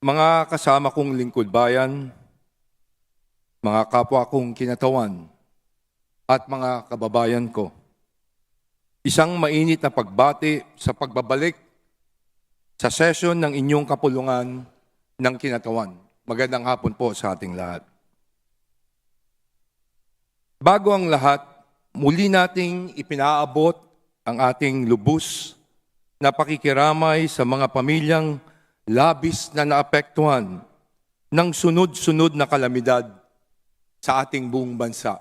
Mga kasama kong lingkod bayan, mga kapwa kong kinatawan, at mga kababayan ko, isang mainit na pagbati sa pagbabalik sa session ng inyong kapulungan ng kinatawan. Magandang hapon po sa ating lahat. Bago ang lahat, muli nating ipinaabot ang ating lubos na pakikiramay sa mga pamilyang labis na naapektuhan ng sunod-sunod na kalamidad sa ating buong bansa.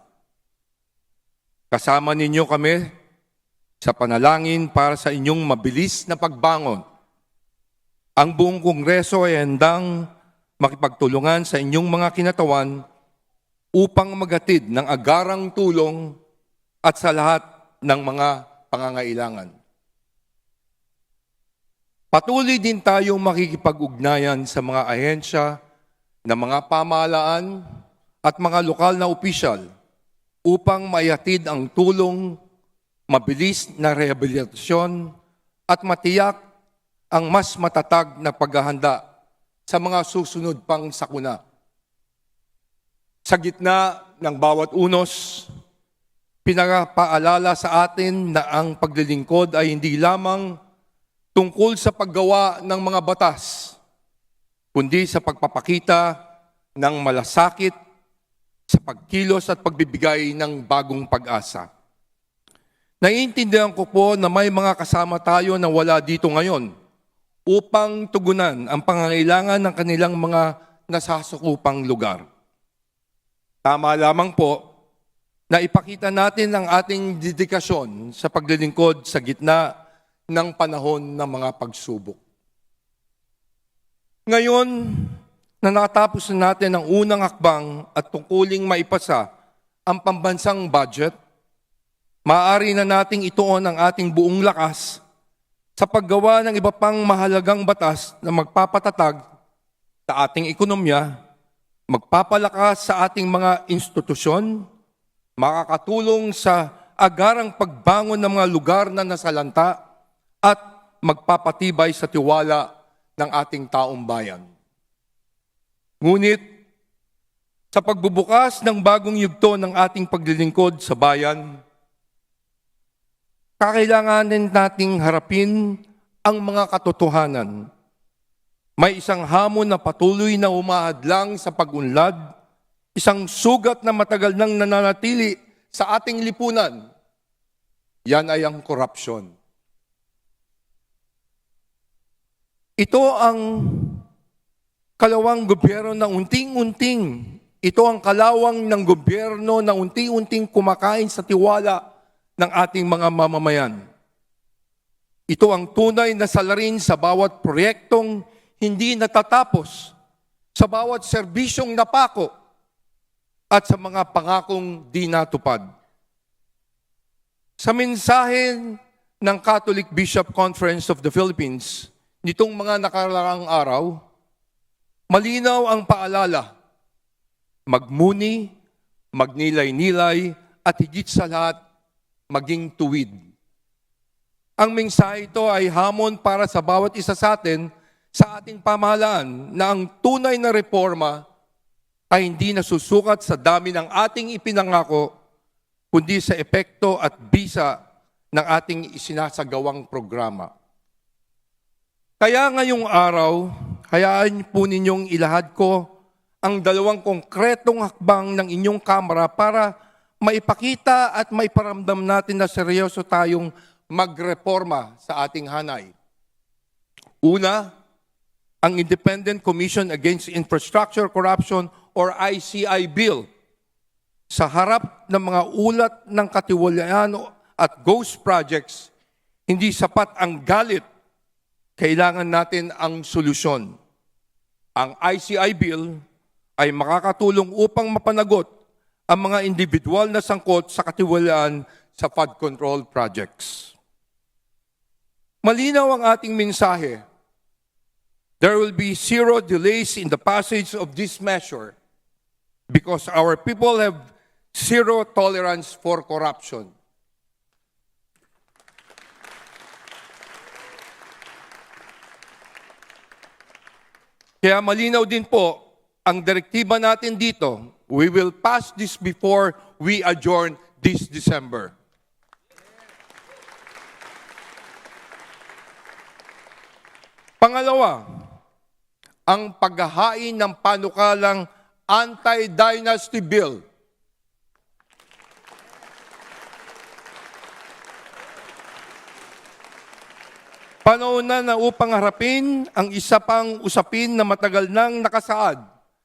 Kasama ninyo kami sa panalangin para sa inyong mabilis na pagbangon. Ang buong Kongreso ay handang makipagtulungan sa inyong mga kinatawan upang maghatid ng agarang tulong at sa lahat ng mga pangangailangan. Patuloy din tayong makikipag-ugnayan sa mga ahensya ng mga pamahalaan at mga lokal na opisyal upang maihatid ang tulong, mabilis na rehabilitasyon at matiyak ang mas matatag na paghahanda sa mga susunod pang sakuna. Sa gitna ng bawat unos, pinapaalala sa atin na ang paglilingkod ay hindi lamang tungkol sa paggawa ng mga batas, kundi sa pagpapakita ng malasakit sa pagkilos at pagbibigay ng bagong pag-asa. Naiintindihan ko po na may mga kasama tayo na wala dito ngayon upang tugunan ang pangangailangan ng kanilang mga nasasakupang lugar. Tama lamang po na ipakita natin ang ating dedikasyon sa paglilingkod sa gitna ng panahon ng mga pagsubok. Ngayon, na natapos na natin ang unang hakbang at tungkuling maipasa ang pambansang budget, maaari na nating ituon ang ating buong lakas sa paggawa ng iba pang mahalagang batas na magpapatatag sa ating ekonomiya, magpapalakas sa ating mga institusyon, makakatulong sa agarang pagbangon ng mga lugar na nasalanta at magpapatibay sa tiwala ng ating taong bayan. Ngunit, sa pagbubukas ng bagong yugto ng ating paglilingkod sa bayan, kakailanganin nating harapin ang mga katotohanan. May isang hamon na patuloy na umahadlang sa pag-unlad, isang sugat na matagal nang nananatili sa ating lipunan. Yan ay ang korupsyon. Ito ang kalawang gobyerno na ito ang kalawang ng gobyerno na unti-unting kumakain sa tiwala ng ating mga mamamayan. Ito ang tunay na salarin sa bawat proyektong hindi natatapos, sa bawat serbisyong napako, at sa mga pangakong di natupad. Sa mensahe ng Catholic Bishop Conference of the Philippines, nitong mga nakaraang araw, malinaw ang paalala, magmuni, magnilay-nilay, at higit sa lahat, maging tuwid. Ang mensahe ito ay hamon para sa bawat isa sa atin sa ating pamahalaan na ang tunay na reforma ay hindi nasusukat sa dami ng ating ipinangako, kundi sa epekto at bisa ng ating isinasagawang programa. Kaya ngayong araw, hayaan po ninyong ilahad ko ang dalawang konkretong hakbang ng inyong Kamara para maipakita at maiparamdam natin na seryoso tayong magreforma sa ating hanay. Una, ang Independent Commission Against Infrastructure Corruption or ICI Bill. Sa harap ng mga ulat ng katiwalaan at ghost projects, hindi sapat ang galit. Kailangan natin ang solusyon. Ang ICI Bill ay makakatulong upang mapanagot ang mga individual na sangkot sa katiwalaan sa flood control projects. Malinaw ang ating mensahe. There will be zero delays in the passage of this measure because our people have zero tolerance for corruption. Kaya malinaw din po ang direktiba natin dito. We will pass this before we adjourn this December. Pangalawa, ang paghahain ng panukalang anti-dynasty bill. Panahon na upang harapin ang isa pang usapin na matagal nang nakasaad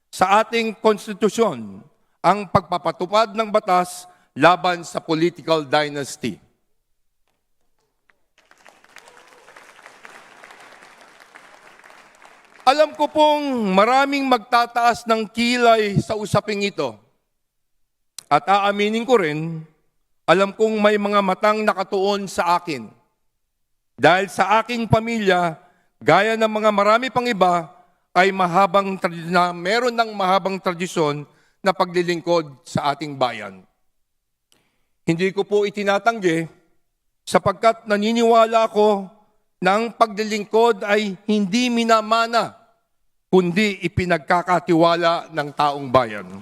sa ating konstitusyon, ang pagpapatupad ng batas laban sa political dynasty. Alam ko pong maraming magtataas ng kilay sa usaping ito. At aaminin ko rin, alam kong may mga matang nakatuon sa akin. Dahil sa aking pamilya, gaya ng mga marami pang iba, ay meron ng mahabang tradisyon na paglilingkod sa ating bayan. Hindi ko po itinatanggi sapagkat naniniwala ako na ang paglilingkod ay hindi minamana, kundi ipinagkakatiwala ng taong bayan.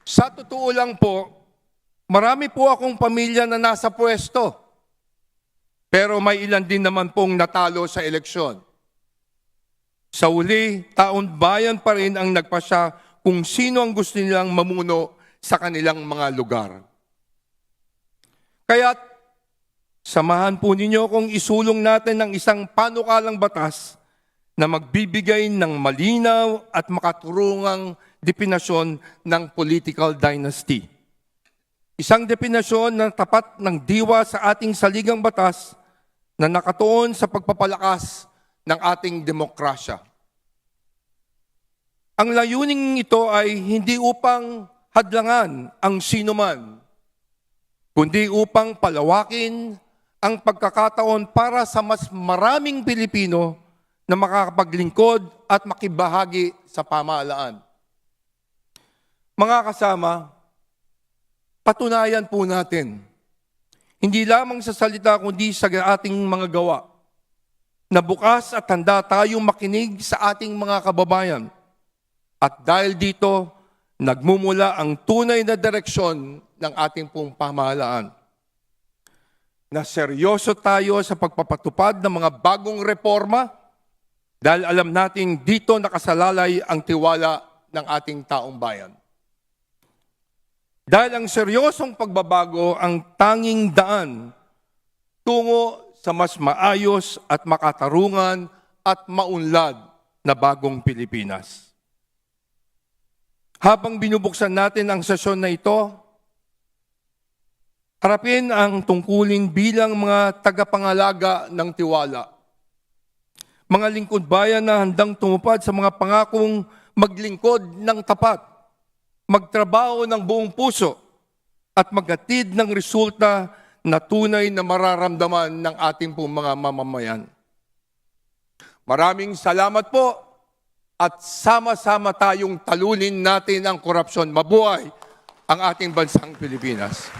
Sa totoo lang po, marami po akong pamilya na nasa pwesto, pero may ilan din naman pong natalo sa eleksyon. Sa uli, taong bayan pa rin ang nagpasya kung sino ang gusto nilang mamuno sa kanilang mga lugar. Kaya't, samahan po ninyo kung isulong natin ng isang panukalang batas na magbibigay ng malinaw at makaturungang definasyon ng political dynasty. Isang definasyon na tapat ng diwa sa ating saligang batas na nakatuon sa pagpapalakas ng ating demokrasya. Ang layuning ito ay hindi upang hadlangan ang sinuman, kundi upang palawakin ang pagkakataon para sa mas maraming Pilipino na makakapaglingkod at makibahagi sa pamahalaan. Mga kasama, patunayan po natin, hindi lamang sa salita kundi sa ating mga gawa, na bukas at handa tayong makinig sa ating mga kababayan. At dahil dito, nagmumula ang tunay na direksyon ng ating pong pamahalaan. Na seryoso tayo sa pagpapatupad ng mga bagong reforma dahil alam natin dito nakasalalay ang tiwala ng ating taong bayan. Dahil ang seryosong pagbabago ang tanging daan tungo sa mas maayos at makatarungan at maunlad na bagong Pilipinas. Habang binubuksan natin ang sesyon na ito, harapin ang tungkulin bilang mga tagapangalaga ng tiwala. Mga lingkod bayan na handang tumupad sa mga pangakong maglingkod ng tapat, magtrabaho ng buong puso, at maghatid ng resulta na tunay na mararamdaman ng ating pong mga mamamayan. Maraming salamat po at sama-sama tayong talunin natin ang korupsyon. Mabuhay ang ating bansang Pilipinas.